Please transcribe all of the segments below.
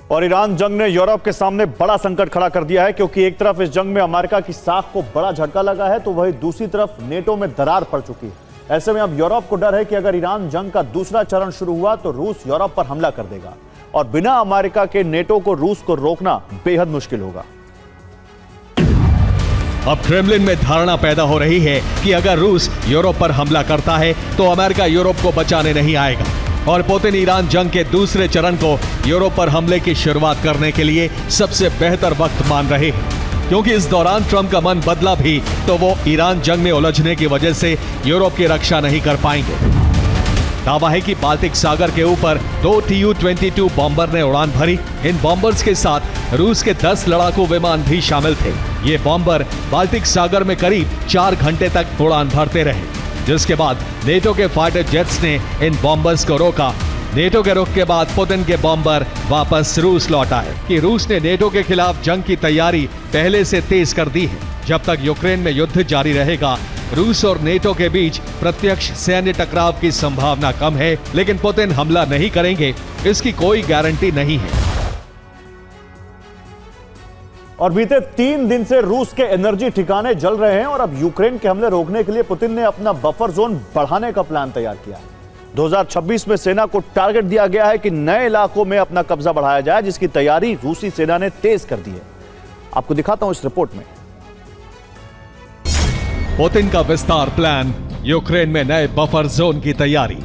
और ईरान जंग ने यूरोप के सामने बड़ा संकट खड़ा कर दिया है, क्योंकि एक तरफ इस जंग में अमेरिका की साख को बड़ा झटका लगा है, तो वहीं दूसरी तरफ नेटो में दरार पड़ चुकी है। ऐसे में अब यूरोप को डर है कि अगर ईरान जंग का दूसरा चरण शुरू हुआ तो रूस यूरोप पर हमला कर देगा और बिना अमेरिका के नेटो को रूस को रोकना बेहद मुश्किल होगा। अब क्रेमलिन में धारणा पैदा हो रही है कि अगर रूस यूरोप पर हमला करता है तो अमेरिका यूरोप को बचाने नहीं आएगा और पुतिन ईरान जंग के दूसरे चरण को यूरोप पर हमले की शुरुआत करने के लिए सबसे बेहतर वक्त मान रहे हैं, क्योंकि इस दौरान ट्रंप का मन बदला भी तो वो ईरान जंग में उलझने की वजह से यूरोप की रक्षा नहीं कर पाएंगे। दावा है कि बाल्टिक सागर के ऊपर 2 Tu-22 बॉम्बर ने उड़ान भरी। इन बॉम्बर्स के साथ रूस के 10 लड़ाकू विमान भी शामिल थे। ये बॉम्बर बाल्टिक सागर में करीब 4 घंटे तक उड़ान भरते रहे, जिसके बाद नेटो के फाइटर जेट्स ने इन बॉम्बर्स को रोका। नेटो के रुख के बाद पुतिन के बॉम्बर वापस रूस लौट आए कि रूस ने नेटो के खिलाफ जंग की तैयारी पहले से तेज कर दी है। जब तक यूक्रेन में युद्ध जारी रहेगा, रूस और नेटो के बीच प्रत्यक्ष सैन्य टकराव की संभावना कम है, लेकिन पुतिन हमला नहीं करेंगे इसकी कोई गारंटी नहीं है। और बीते 3 दिन से रूस के एनर्जी ठिकाने जल रहे हैं और अब यूक्रेन के हमले रोकने के लिए पुतिन ने अपना बफर जोन बढ़ाने का प्लान तैयार किया है। 2026 में सेना को टारगेट दिया गया है कि नए इलाकों में अपना कब्जा बढ़ाया जाए, जिसकी तैयारी रूसी सेना ने तेज कर दी है। आपको दिखाता हूं इस रिपोर्ट में। पुतिन का विस्तार प्लान, यूक्रेन में नए बफर जोन की तैयारी।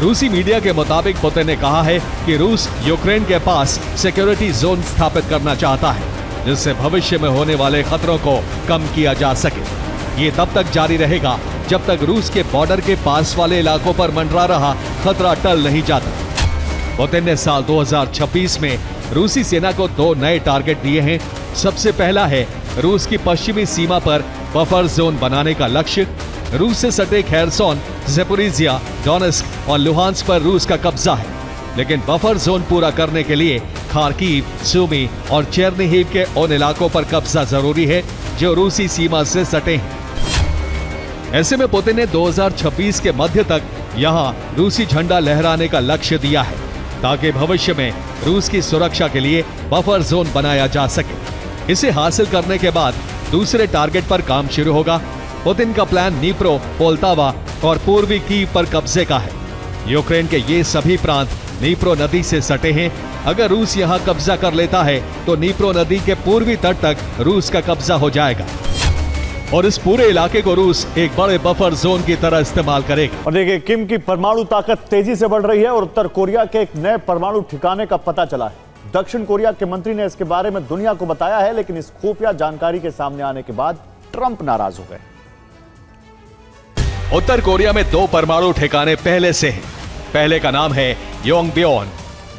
रूसी मीडिया के मुताबिक पुतिन ने कहा है कि रूस यूक्रेन के पास सिक्योरिटी जोन स्थापित करना चाहता है, जिससे भविष्य में होने वाले खतरों को कम किया जा सके। ये तब तक जारी रहेगा जब तक रूस के बॉर्डर के पास वाले इलाकों पर मंडरा रहा खतरा टल नहीं जाता। पुतिन ने साल 2026 में रूसी सेना को 2 नए टारगेट दिए हैं। सबसे पहला है रूस की पश्चिमी सीमा पर बफर जोन बनाने का लक्ष्य। रूस से सटे खेरसोन, ज़पोरिज़िया, डोनेस्क और लुहांस्क पर रूस का कब्जा है, लेकिन बफर जोन पूरा करने के लिए खार्किव, सूमी और चेर्निहिव के उन इलाकों पर कब्जा जरूरी है जो रूसी सीमा से सटे हैं। ऐसे में पुतिन ने 2026 के मध्य तक यहां रूसी झंडा लहराने का लक्ष्य दिया है, ताकि भविष्य में रूस की सुरक्षा के लिए बफर जोन बनाया जा सके। इसे हासिल करने के बाद दूसरे टारगेट पर काम शुरू होगा। पुतिन का प्लान नीप्रो, पोल्तावा और पूर्वी कीव पर कब्जे का है। यूक्रेन के ये सभी प्रांत नीप्रो नदी से सटे हैं। अगर रूस यहां कब्जा कर लेता है तो नीप्रो नदी के पूर्वी तट तक रूस का कब्जा हो जाएगा और इस पूरे इलाके को रूस एक बड़े बफर जोन की तरह इस्तेमाल करेगा। और देखिए, किम की परमाणु ताकत तेजी से बढ़ रही है और उत्तर कोरिया के एक नए परमाणु ठिकाने का पता चला है। दक्षिण कोरिया के मंत्री ने इसके बारे में दुनिया को बताया है, लेकिन इस खुफिया जानकारी के सामने आने के बाद ट्रंप नाराज हो गए। उत्तर कोरिया में 2 परमाणु ठिकाने पहले से हैं। पहले का नाम है योंगब्योन,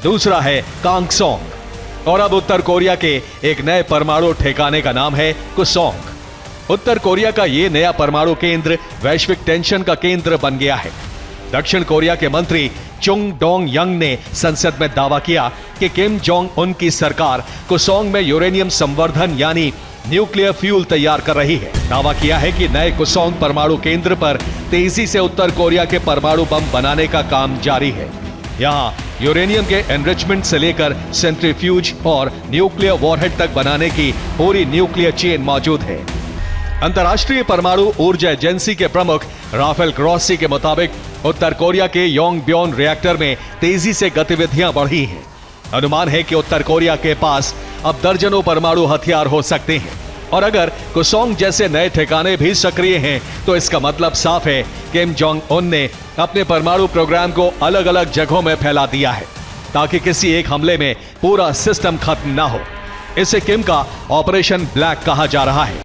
दूसरा है कांगसोंग और अब उत्तर कोरिया के एक नए परमाणु ठिकाने का नाम है कुसोंग। उत्तर कोरिया का यह नया परमाणु केंद्र वैश्विक टेंशन का केंद्र बन गया है। दक्षिण कोरिया के मंत्री चुंग डोंग यंग ने संसद में दावा किया कि किम जोंग उन की सरकार कुसोंग में यूरेनियम संवर्धन यानी न्यूक्लियर फ्यूल तैयार कर रही है। दावा किया है कि नए कुसोंग परमाणु केंद्र पर तेजी से उत्तर कोरिया के परमाणु बम बनाने का काम जारी है। यहाँ यूरेनियम के एनरिचमेंट से लेकर सेंट्रीफ्यूज और न्यूक्लियर वॉरहेड तक बनाने की पूरी न्यूक्लियर चेन मौजूद है। अंतर्राष्ट्रीय परमाणु ऊर्जा एजेंसी के प्रमुख राफेल ग्रॉसी के मुताबिक उत्तर कोरिया के योंगब्योन रिएक्टर में तेजी से गतिविधियां बढ़ी हैं। अनुमान है कि उत्तर कोरिया के पास अब दर्जनों परमाणु हथियार हो सकते हैं और अगर कुसोंग जैसे नए ठिकाने भी सक्रिय हैं तो इसका मतलब साफ है किम जोंग उन ने अपने परमाणु प्रोग्राम को अलग अलग जगहों में फैला दिया है, ताकि किसी एक हमले में पूरा सिस्टम खत्म ना हो। इसे किम का ऑपरेशन ब्लैक कहा जा रहा है।